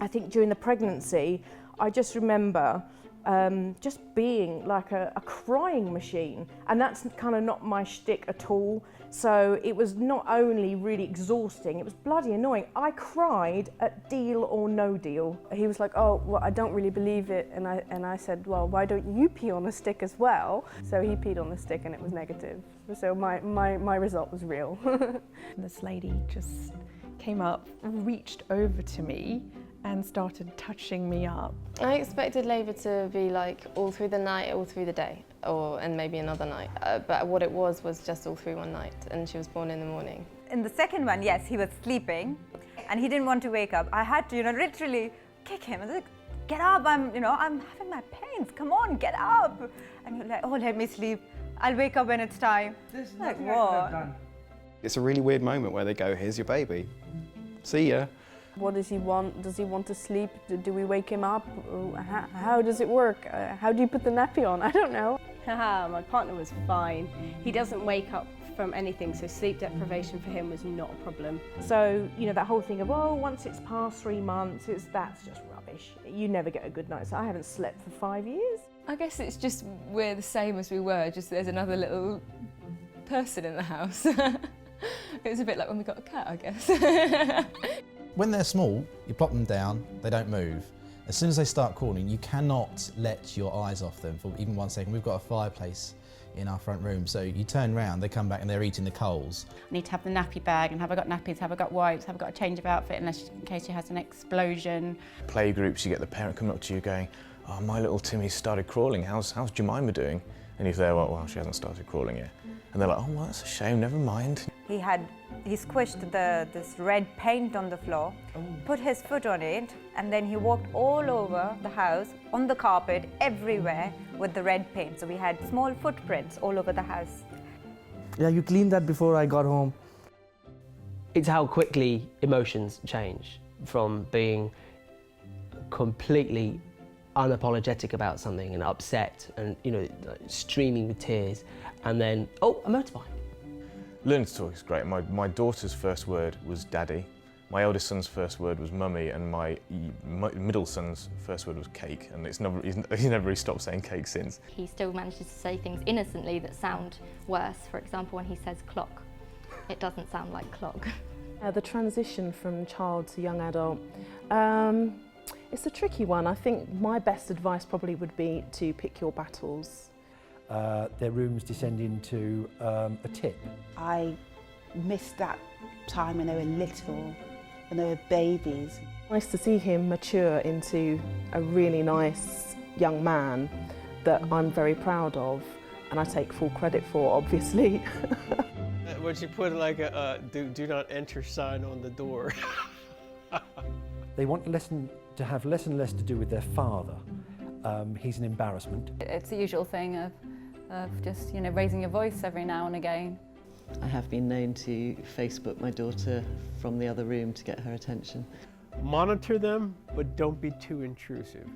think during the pregnancy, I just remember just being like a crying machine, and that's kind of not my shtick at all. So it was not only really exhausting, it was bloody annoying. I cried at Deal or No Deal. He was like, oh, well, I don't really believe it. And I said, well, why don't you pee on the stick as well? So he peed on the stick and it was negative. So my result was real. This lady just came up, reached over to me and started touching me up. I expected labour to be like all through the night, all through the day, and maybe another night. But what it was just all through one night, and she was born in the morning. In the second one, yes, he was sleeping and he didn't want to wake up. I had to, literally kick him. I was like, get up, I'm having my pains, come on, get up. And he was like, oh, let me sleep. I'll wake up when it's time. There's like, nothing I could have done. It's a really weird moment where they go, here's your baby, see ya. What does he want? Does he want to sleep? Do we wake him up? How does it work? How do you put the nappy on? I don't know. Haha, my partner was fine. He doesn't wake up from anything, so sleep deprivation for him was not a problem. So, that whole thing of, oh, once it's past 3 months, that's just rubbish. You never get a good night's sleep. I haven't slept for 5 years. I guess it's just we're the same as we were, just there's another little person in the house. It was a bit like when we got a cat, I guess. When they're small, you plop them down, they don't move. As soon as they start crawling, you cannot let your eyes off them for even 1 second. We've got a fireplace in our front room, so you turn round, they come back and they're eating the coals. I need to have the nappy bag, and have I got nappies, have I got wipes, have I got a change of outfit in case she has an explosion. Playgroups, you get the parent coming up to you going, oh, my little Timmy's started crawling, how's Jemima doing? And you're there, well, she hasn't started crawling yet. And they're like, oh, well, that's a shame, never mind. He squished this red paint on the floor, put his foot on it, and then he walked all over the house, on the carpet, everywhere with the red paint. So we had small footprints all over the house. Yeah, you cleaned that before I got home. It's how quickly emotions change from being completely unapologetic about something and upset and, streaming with tears, and then, oh, a motorbike. Learning to talk is great. My daughter's first word was daddy. My eldest son's first word was mummy, and my middle son's first word was cake, and he's never really stopped saying cake since. He still manages to say things innocently that sound worse. For example, when he says clock, it doesn't sound like clock. The transition from child to young adult, it's a tricky one. I think my best advice probably would be to pick your battles. Their rooms descend into a tip. I missed that time when they were little, when they were babies. Nice to see him mature into a really nice young man that I'm very proud of, and I take full credit for, obviously. When you put like a do not enter sign on the door. They want to have less and less to do with their father. He's an embarrassment. It's the usual thing of just, raising your voice every now and again. I have been known to Facebook my daughter from the other room to get her attention. Monitor them, but don't be too intrusive.